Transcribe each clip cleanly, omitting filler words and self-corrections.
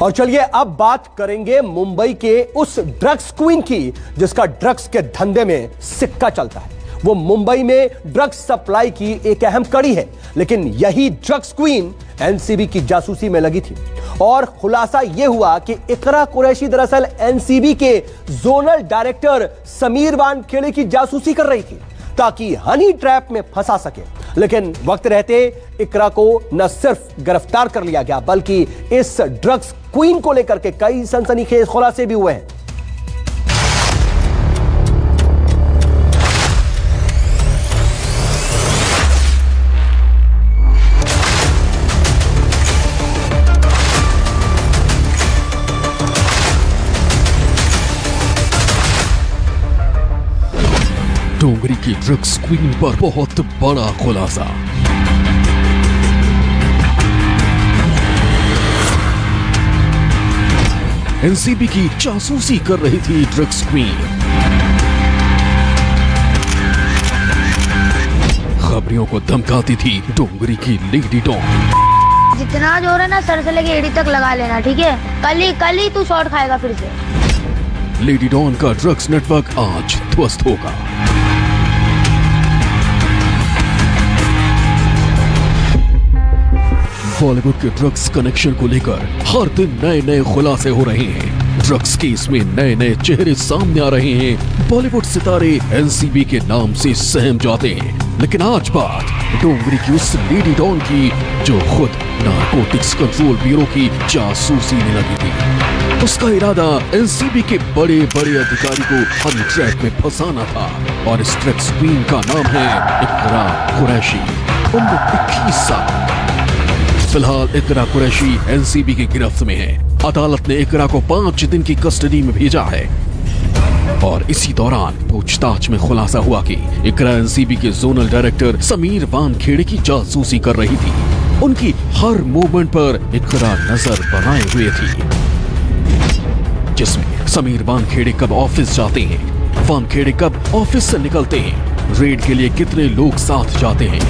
और चलिए अब बात करेंगे मुंबई के उस ड्रग्स क्वीन की जिसका ड्रग्स के धंधे में सिक्का चलता है। वो मुंबई में ड्रग्स सप्लाई की एक अहम कड़ी है, लेकिन यही ड्रग्स क्वीन एनसीबी की जासूसी में लगी थी। और खुलासा यह हुआ कि इकरा कुरैशी दरअसल एनसीबी के जोनल डायरेक्टर समीर वानखेड़े की जासूसी कर रही थी ताकि हनी ट्रैप में फंसा सके। लेकिन वक्त रहते इकरा को न सिर्फ गिरफ्तार कर लिया गया, बल्कि इस ड्रग्स क्वीन को लेकर के कई सनसनीखेज खुलासे भी हुए हैं। डोंगरी की ड्रग्स क्वीन पर बहुत बड़ा खुलासा। एनसीबी की जासूसी कर रही थी ड्रग्स क्वीन। खबरियों को धमकाती थी डोंगरी की लेडी डॉन। जितना जोर है ना सर से लेके एड़ी तक लगा लेना, ठीक है? कल ही तू शॉट खाएगा फिर से। लेडी डॉन का ड्रग्स नेटवर्क आज ध्वस्त होगा। बॉलीवुड के ड्रग्स कनेक्शन को लेकर हर दिन नए नए खुलासे हो रहे हैं। ड्रग्स केस में नए नए चेहरे सामने आ रहे हैं। बॉलीवुड सितारे एनसीबी के नाम से सहम जाते हैं। लेकिन आज बात डोंगरी की उस लेडी डॉन की जो खुद नारकोटिक्स कंट्रोल ब्यूरो की जासूसी में लगी थी। उसका इरादा एनसीबी के बड़े बड़े अधिकारी को हनी ट्रैप में फंसाना था। और इस ड्रग्स क्वीन का नाम है इकरा कुरैशी, उम्र 21 साल। फिलहाल इकरा कुरैशी एनसीबी की गिरफ्त में है। अदालत ने इकरा को 5 दिन की कस्टडी में भेजा है। और इसी दौरान पूछताछ में खुलासा हुआ कि इकरा एनसीबी के जोनल डायरेक्टर समीर वानखेड़े की जासूसी कर रही थी। उनकी हर मूवमेंट पर इकरा नजर बनाए हुए थी, जिसमें समीर वानखेड़े कब ऑफिस जाते हैं, वानखेड़े कब ऑफिस से निकलते हैं, रेड के लिए कितने लोग साथ जाते हैं,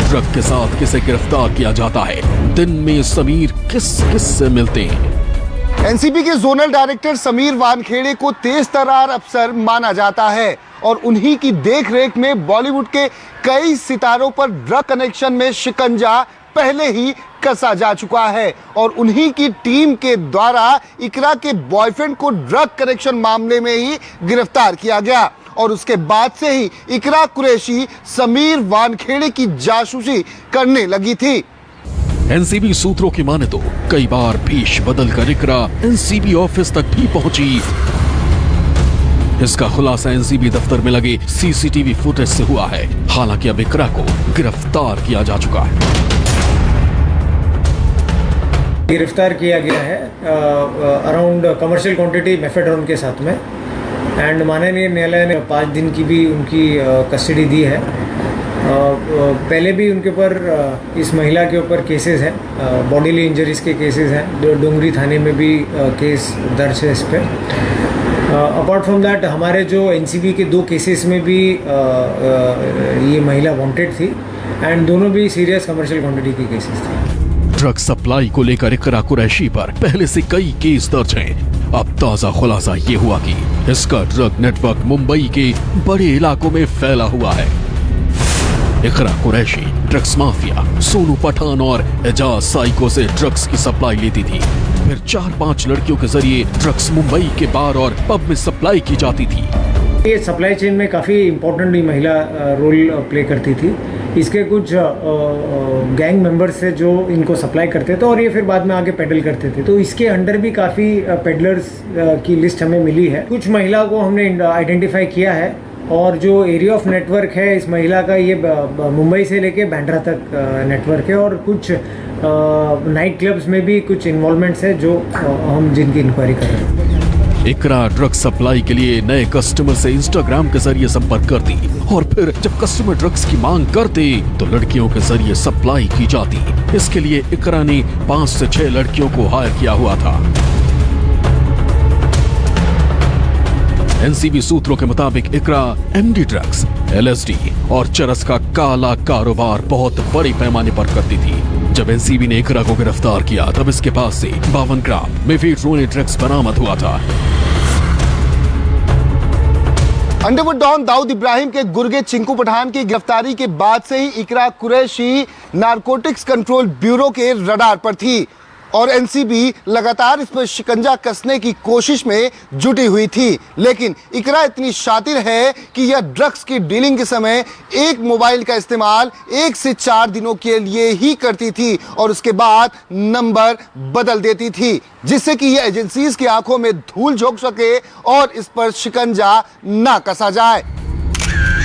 ड्रग के साथ किसे गिरफ्तार किया जाता है, दिन में समीर किस से मिलते हैं। एनसीबी के जोनल डायरेक्टर समीर वानखेड़े को तेज तर्रार अफसर माना जाता है और उन्हीं की देखरेख में बॉलीवुड के कई सितारों पर ड्रग कनेक्शन में शिकंजा पहले ही कसा जा चुका है। और उन्हीं की टीम के द्वारा इकरा के बॉयफ्रेंड को ड्रग कनेक्शन मामले में ही गिरफ्तार किया गया। और उसके बाद से ही इकरा कुरैशी समीर वानखेड़े की जासूसी करने लगी थी। एनसीबी सूत्रों की माने तो कई बार भेष बदलकर इकरा एनसीबी ऑफिस तक भी पहुंची। इसका खुलासा एनसीबी दफ्तर में लगे सीसीटीवी फुटेज से हुआ है। हालांकि अब इकरा को गिरफ्तार किया जा चुका है। गिरफ्तार किया गया है अराउंड कमर्शियल क्वांटिटी मेफेड्रोन के साथ में। एंड माननीय न्यायालय ने 5 दिन की भी उनकी कस्टडी दी है। पहले भी उनके ऊपर इस महिला के ऊपर केसेस हैं, बॉडीली इंजरीज के केसेस हैं। डोंगरी थाने में भी केस दर्ज है इस पर। अपार्ट फ्रॉम दैट हमारे जो एनसीबी के 2 केसेस में भी ये महिला वांटेड थी एंड दोनों भी सीरियस कमर्शियल क्वांटिटी की केसेस थे। ड्रग सप्लाई को लेकर इकरा कुरैशी पर पहले से कई केस दर्ज हैं। अब ताजा खुलासा ये हुआ कि इसका ड्रग नेटवर्क मुंबई के बड़े इलाकों में फैला हुआ है। इकरा कुरैशी ड्रग्स माफिया सोनू पठान और एजाज साइको से ड्रग्स की सप्लाई लेती थी। फिर 4-5 लड़कियों के जरिए ड्रग्स मुंबई के बार और पब में सप्लाई की जाती थी। ये सप्लाई चेन में काफ़ी इम्पोर्टेंट महिला रोल प्ले करती थी। इसके कुछ गैंग मेंबर्स थे जो इनको सप्लाई करते थे और ये फिर बाद में आगे पेडल करते थे। तो इसके अंडर भी काफ़ी पेडलर्स की लिस्ट हमें मिली है। कुछ महिला को हमने आइडेंटिफाई किया है और जो एरिया ऑफ नेटवर्क है इस महिला का ये मुंबई से लेके बांद्रा तक नेटवर्क है। और कुछ नाइट क्लब्स में भी कुछ इन्वॉल्वमेंट्स है जो हम जिनकी इंक्वायरी कर रहे हैं। इकरा ड्रग सप्लाई के लिए नए कस्टमर से इंस्टाग्राम के जरिए संपर्क करती और फिर जब कस्टमर ड्रग्स की मांग करते तो लड़कियों के जरिए सप्लाई की जाती। इसके लिए इकरा ने 5 से 6 लड़कियों को हायर किया हुआ था। एनसीबी सूत्रों के मुताबिक इकरा एमडी ड्रग्स, एलएसडी और चरस का काला कारोबार बहुत बड़े पैमाने पर करती थी। जब एनसीबी ने इकरा को गिरफ्तार किया तब इसके पास से 52 ग्राम मेफेड्रोन ड्रग्स बरामद हुआ था। अंडरवुड डॉन दाऊद इब्राहिम के गुर्गे चिंकू पठान की गिरफ्तारी के बाद से ही इकरा कुरैशी नारकोटिक्स कंट्रोल ब्यूरो के रडार पर थी और एनसीबी लगातार इस पर शिकंजा कसने की कोशिश में जुटी हुई थी। लेकिन इकरा इतनी शातिर है कि यह ड्रग्स की डीलिंग के समय एक मोबाइल का इस्तेमाल 1 से 4 दिनों के लिए ही करती थी और उसके बाद नंबर बदल देती थी, जिससे कि यह एजेंसीज की आंखों में धूल झोंक सके और इस पर शिकंजा ना कसा जाए।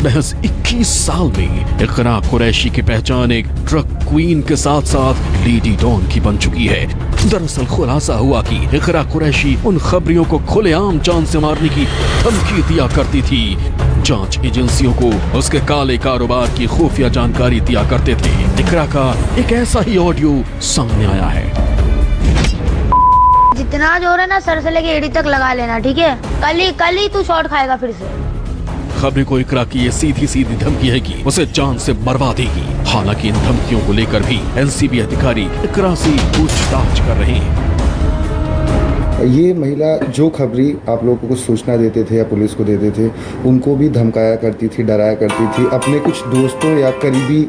महज 21 साल में इकरा कुरैशी की पहचान एक ड्रग क्वीन के साथ साथ लेडी डॉन की बन चुकी है। दरअसल खुलासा हुआ कि इकरा कुरैशी उन खबरियों को खुलेआम जान से मारने की धमकी दिया करती थी। जांच एजेंसियों को उसके काले कारोबार की खुफिया जानकारी दिया करते थे। इकरा का एक ऐसा ही ऑडियो सामने आया है। जितना जोर है ना सर से लेके एड़ी तक लगा लेना, ठीक है? कल ही तू शॉट खाएगा फिर से। खबरें को इकरा की ये सीधी सीधी धमकी है कि उसे जान से मरवा देगी। हालांकि इन धमकियों को लेकर भी एनसीबी अधिकारी इकरा से पूछताछ कर रहे हैं। ये महिला जो खबरी आप लोगों को सूचना देते थे या पुलिस को देते थे, उनको भी धमकाया करती थी, डराया करती थी अपने कुछ दोस्तों या करीबी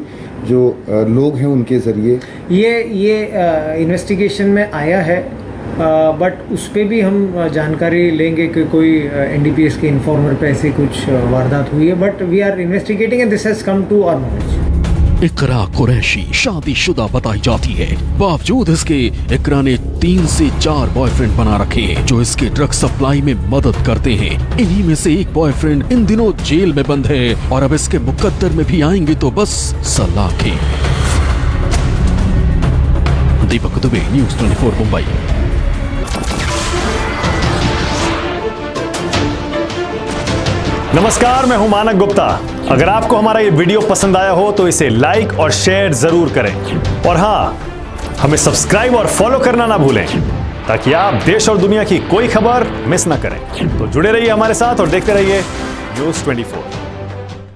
जो लोग हैं उनके जरिए। ये इन्वेस्टिगेशन में आया है, बट उस पर भी हम जानकारी लेंगे कि कोई एनडीपीएस के इन्फॉर्मर पे ऐसी कुछ वारदात हुई है, but we are investigating and this has come to our knowledge. Iqra Qureshi शादीशुदा बताई जाती है, बावजूद इसके इकरा ने 3 से 4 बॉयफ्रेंड बना रखे हैं जो इसके ड्रग सप्लाई में मदद करते हैं। इन्हीं में से एक बॉयफ्रेंड इन दिनों जेल में बंद है और अब इसके मुकद्दर में भी आएंगे तो बस सलाखें। दीपक दुबे, न्यूज़ 24 मुंबई। नमस्कार, मैं हूं मानक गुप्ता। अगर आपको हमारा ये वीडियो पसंद आया हो तो इसे लाइक और शेयर जरूर करें और हाँ, हमें सब्सक्राइब और फॉलो करना ना भूलें ताकि आप देश और दुनिया की कोई खबर मिस ना करें। तो जुड़े रहिए हमारे साथ और देखते रहिए न्यूज़ 24।